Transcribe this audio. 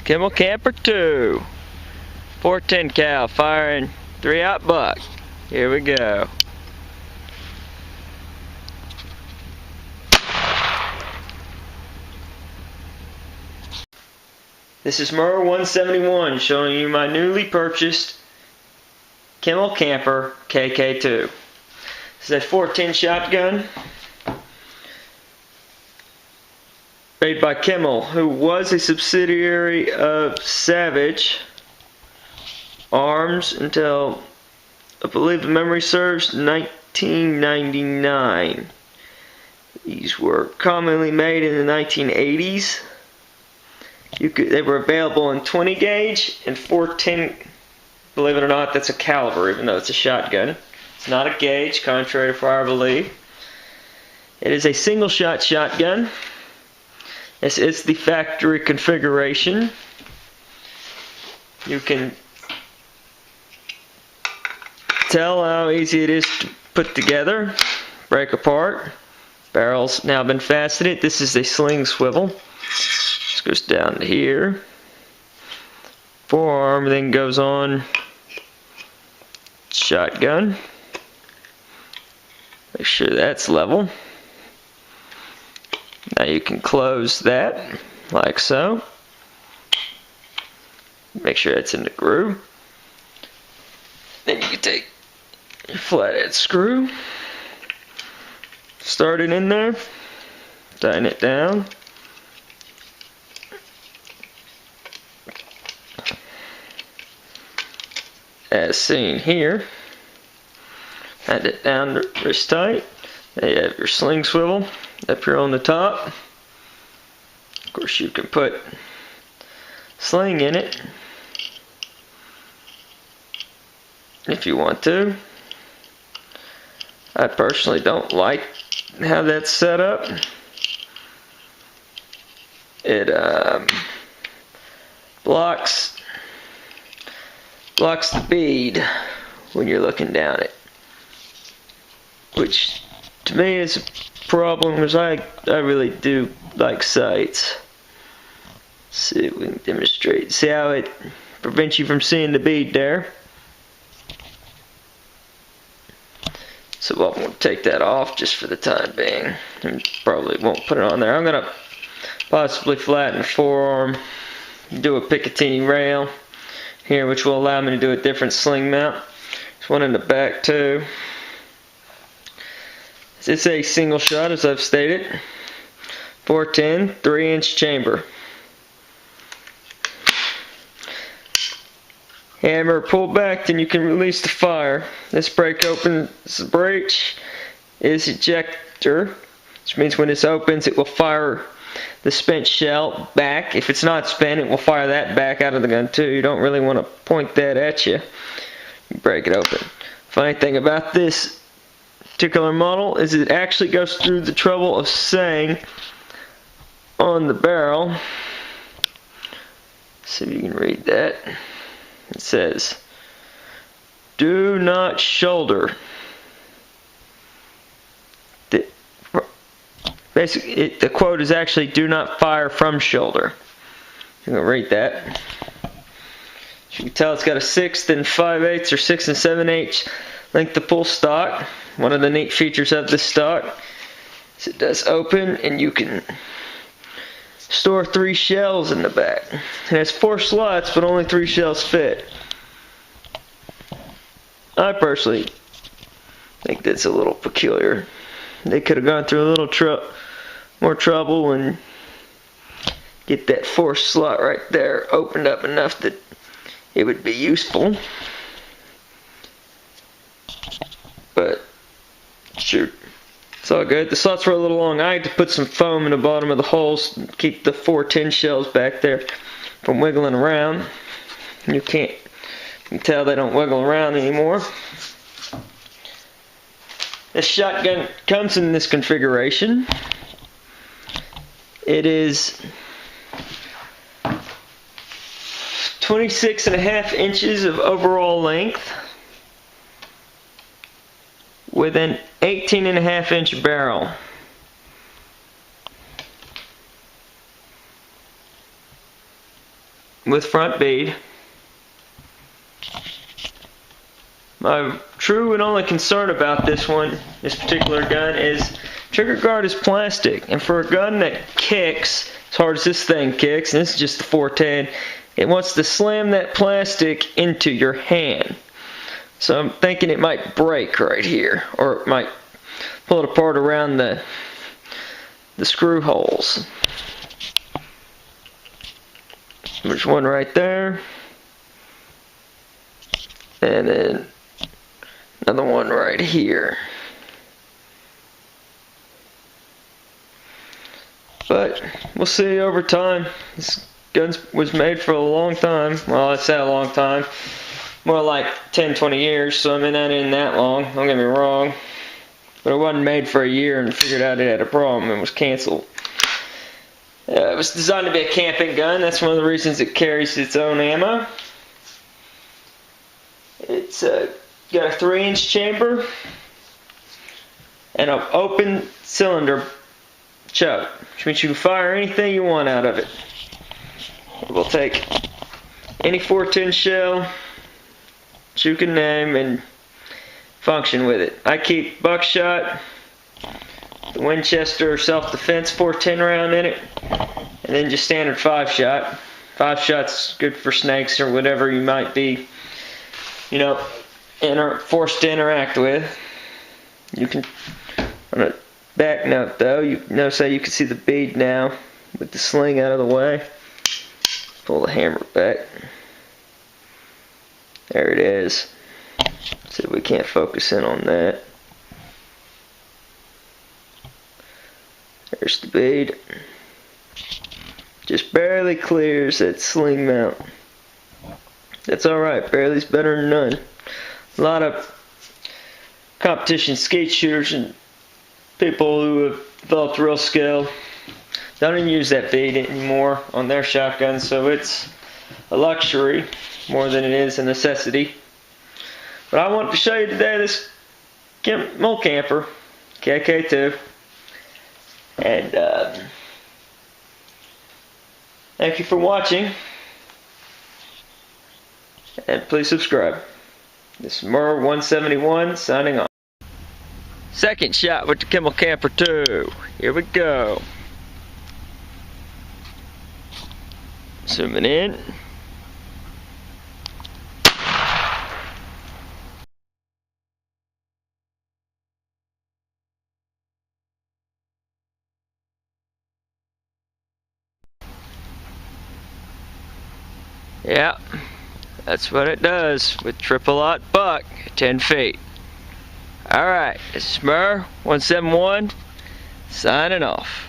Kimel Kamper KK2. 410 cal firing 3-aught buck. Here we go. This is Murr 171 showing you my newly purchased Kimel Kamper KK2. This is a 410 shotgun made by Kimel, who was a subsidiary of Savage Arms until, I believe the memory serves, 1999. These were commonly made in the 1980s. They were available in 20 gauge and 410. Believe it or not, that's a caliber, even though it's a shotgun. It's not a gauge, contrary to prior belief. It is a single shot shotgun. This is the factory configuration. You can tell how easy it is to put together, break apart. Barrel's now been faceted. This is a sling swivel. This goes down to here. Forearm then goes on shotgun. Make sure that's level. Now you can close that like so. Make sure it's in the groove. Then you can take your flathead screw, start it in there, tighten it down. As seen here, tighten it down wrist tight. There you have your sling swivel up here on the top. Of course, you can put sling in it if you want to. I personally don't like how that's set up. It blocks the bead when you're looking down it, which to me is a problem, because I really do like sights. See if we can demonstrate. See how it prevents you from seeing the bead there? So I'm going to take that off just for the time being, and probably won't put it on there. I'm going to possibly flatten the forearm, do a Picatinny rail here, which will allow me to do a different sling mount. There's one in the back too. It's a single shot, as I've stated. 410, 3-inch chamber. Hammer pull back, then you can release the fire. This break opens the breech is ejector, which means when this opens, it will fire the spent shell back. If it's not spent, it will fire that back out of the gun too. You don't really want to point that at you. You break it open. Funny thing about this particular model is it actually goes through the trouble of saying on the barrel, see if you can read that. It says, "Do not shoulder." Basically, the quote is actually, "Do not fire from shoulder." You can read that. As you can tell, it's got a 6 and 5/8 or 6 and 7/8 length to pull stock. One of the neat features of this stock is it does open, and you can store 3 shells in the back. It has 4 slots, but only 3 shells fit. I personally think that's a little peculiar. They could have gone through a little more trouble and get that 4th slot right there opened up enough that it would be useful. But shoot, it's all good. The slots were a little long. I had to put some foam in the bottom of the holes and keep the 410 shells back there from wiggling around. You can tell they don't wiggle around anymore. This shotgun comes in this configuration. It is 26.5 inches of overall length with an 18.5 inch barrel. with front bead. My true and only concern about this particular gun, is trigger guard is plastic, and for a gun that kicks as hard as this thing kicks, and this is just the 410, it wants to slam that plastic into your hand. So I'm thinking it might break right here, or it might pull it apart around the screw holes. There's one right there, and then another one right here. But we'll see over time. This gun was made for a long time. Well, I say a long time. More like 10, 20 years, so I mean that isn't that long, don't get me wrong. But it wasn't made for a year and figured out it had a problem and was canceled. It was designed to be a camping gun. That's one of the reasons it carries its own ammo. It's got a 3-inch chamber and an open cylinder choke, which means you can fire anything you want out of it. We'll take any 410 shell that you can name and function with it. I keep buckshot, the Winchester self-defense 410 round in it, and then just standard 5-shot. 5-shot's good for snakes or whatever you might be, forced to interact with. You can, on a back note though, you notice how you can see the bead now with the sling out of the way. Pull the hammer back. There it is. See, we can't focus in on that. There's the bead. Just barely clears that sling mount. That's alright, barely's better than none. A lot of competition skeet shooters and people who have developed real skill don't even use that bead anymore on their shotguns, so it's a luxury more than it is a necessity. But I want to show you today this Kimel Kamper KK2, and thank you for watching, and please subscribe. This is Mer171 signing off. Second shot with the Kimel Kamper 2. Here we go. Zooming in. Yeah, that's what it does with triple-aught buck at 10 feet. Alright, this is Mer171 signing off.